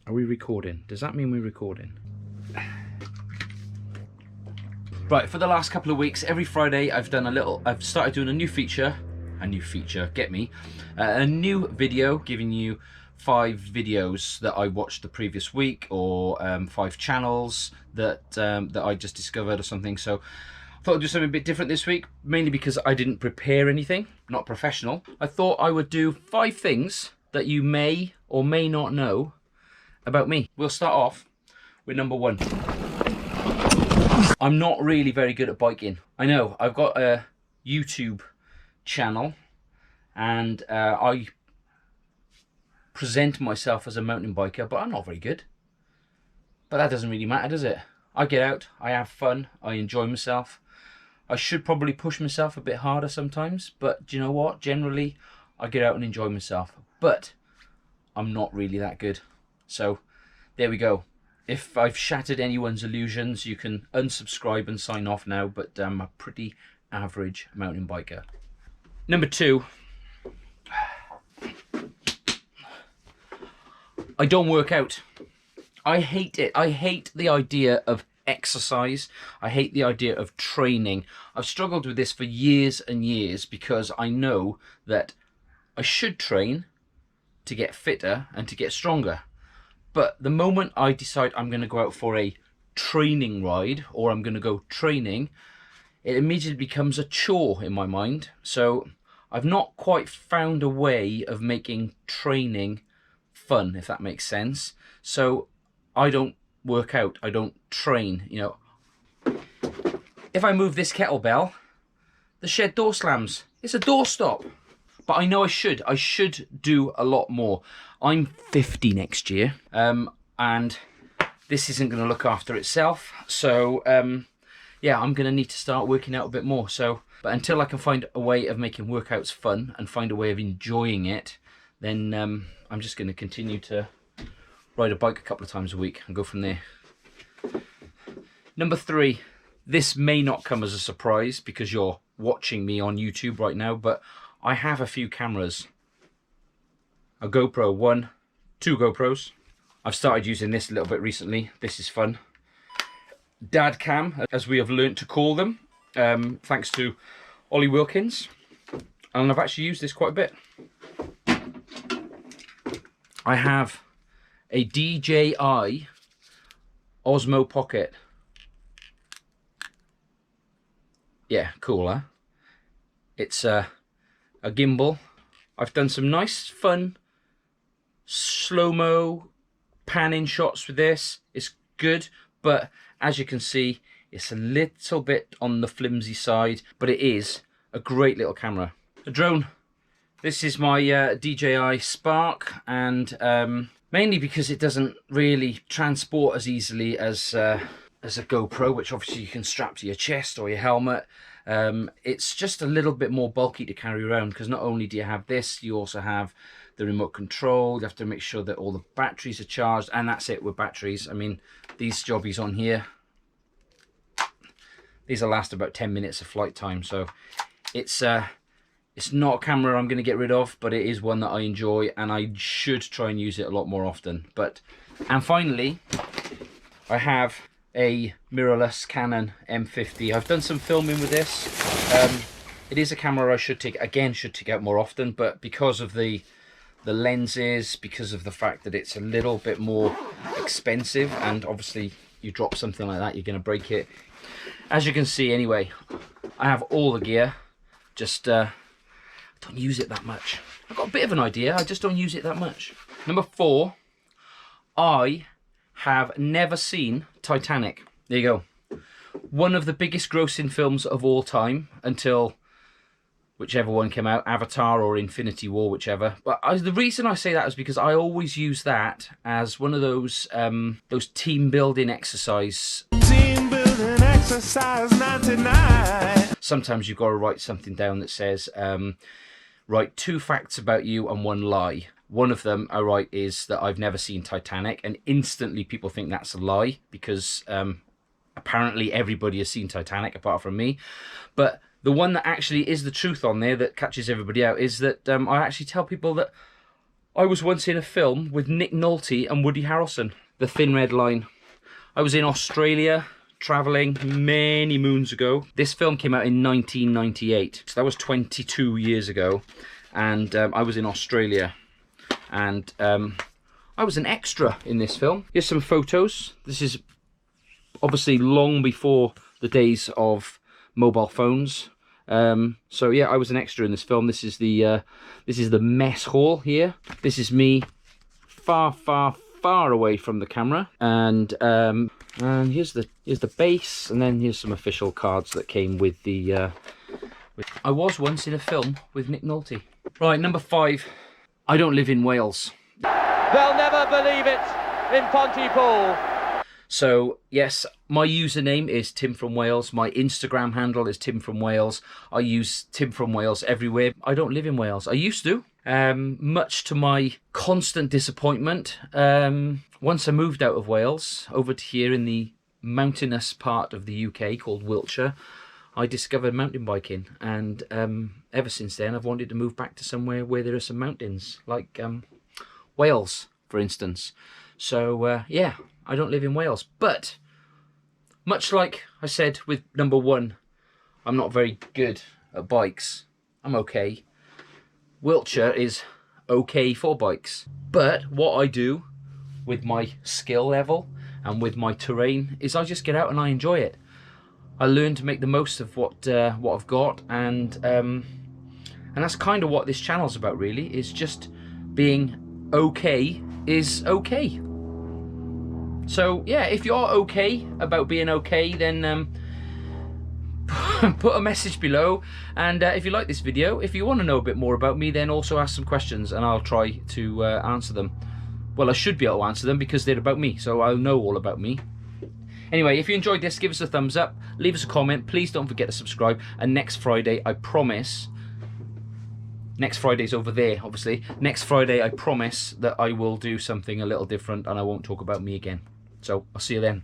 Are we recording? Does that mean we're recording? Right, for the last couple of weeks, every Friday I've started doing a new feature, get me, a new video giving you 5 videos that I watched the previous week, or 5 channels that I just discovered or something. So I thought I'd do something a bit different this week, mainly because I didn't prepare anything, not professional. I thought I would do 5 things that you may or may not know about me. We'll start off with number 1. I'm not really very good at biking. I know, I've got a YouTube channel and I present myself as a mountain biker, but I'm not very good. But that doesn't really matter, does it? I get out, I have fun, I enjoy myself. I should probably push myself a bit harder sometimes, but do you know what? Generally, I get out and enjoy myself. But I'm not really that good. So there we go. If I've shattered anyone's illusions, you can unsubscribe and sign off now, but I'm a pretty average mountain biker. Number 2, I don't work out. I hate it. I hate the idea of exercise. I hate the idea of training. I've struggled with this for years and years because I know that I should train to get fitter and to get stronger. But the moment I decide I'm going to go out for a training ride, or I'm going to go training, it immediately becomes a chore in my mind. So I've not quite found a way of making training fun, if that makes sense. So I don't work out, I don't train, you know. If I move this kettlebell, the shed door slams. It's a doorstop. But I know I should do a lot more. I'm 50 next year, and this isn't going to look after itself. So yeah, I'm going to need to start working out a bit more. So, but until I can find a way of making workouts fun and find a way of enjoying it, then I'm just going to continue to ride a bike a couple of times a week and go from there. Number 3, this may not come as a surprise because you're watching me on YouTube right now, but I have a few cameras. A GoPro 1, 2 GoPros. I've started using this a little bit recently. This is fun. Dad cam, as we have learnt to call them, thanks to Ollie Wilkins. And I've actually used this quite a bit. I have a DJI Osmo Pocket. Yeah, cool, huh? It's a gimbal. I've done some nice, fun, slow-mo panning shots with this. It's good, but as you can see, it's a little bit on the flimsy side, but it is a great little camera. A drone. This is my DJI Spark, and mainly because it doesn't really transport as easily as a GoPro, which obviously you can strap to your chest or your helmet. It's just a little bit more bulky to carry around, because not only do you have this, you also have the remote control. You have to make sure that all the batteries are charged, and that's it with batteries. I mean, these jobbies on here, these will last about 10 minutes of flight time. So it's not a camera I'm going to get rid of, but it is one that I enjoy, and I should try and use it a lot more often. And finally, I have a mirrorless Canon M50. I've done some filming with this. It is a camera I should take out more often, but because of the lenses, because of the fact that it's a little bit more expensive, and obviously you drop something like that, you're going to break it. As you can see anyway, I have all the gear, just don't use it that much. I've got a bit of an idea, I just don't use it that much. Number 4, I have never seen Titanic. There you go. One of the biggest grossing films of all time, until whichever one came out, Avatar or Infinity War, whichever. But the reason I say that is because I always use that as one of those team building exercise. Team building exercise 99. Sometimes you've got to write something down that says, write 2 facts about you and 1 lie. One of them I write is that I've never seen Titanic, and instantly people think that's a lie, because apparently everybody has seen Titanic apart from me. But the one that actually is the truth on there that catches everybody out is that I actually tell people that I was once in a film with Nick Nolte and Woody Harrelson, The Thin Red Line. I was in Australia, travelling many moons ago. This film came out in 1998, so that was 22 years ago. And I was in Australia, and I was an extra in this film. Here's some photos. This is obviously long before the days of mobile phones. So yeah, I was an extra in this film. This is the mess hall here. This is me far away from the camera, and here's the base, and then here's some official cards that came with the I was once in a film with Nick Nolte. Right, number 5. I don't live in Wales. They'll never believe it in Pontypool. So yes, my username is TimFromWales. My Instagram handle is TimFromWales. I use TimFromWales everywhere. I don't live in Wales. I used to, much to my constant disappointment. Once I moved out of Wales over to here in the mountainous part of the UK called Wiltshire, I discovered mountain biking, and ever since then I've wanted to move back to somewhere where there are some mountains, like Wales, for instance. So yeah, I don't live in Wales, but much like I said with number 1, I'm not very good at bikes. I'm okay. Wiltshire is okay for bikes, but what I do with my skill level and with my terrain is I just get out and I enjoy it. I learn to make the most of what I've got, and that's kind of what this channel's about, really. Is just being okay is okay. So yeah, if you're okay about being okay, then put a message below, and if you like this video, if you want to know a bit more about me, then also ask some questions and I'll try to answer them. Well, I should be able to answer them because they're about me, so I'll know all about me. Anyway, if you enjoyed this, give us a thumbs up, leave us a comment, please don't forget to subscribe, and next Friday, I promise, next Friday's over there, obviously, next Friday I promise that I will do something a little different and I won't talk about me again. So, I'll see you then.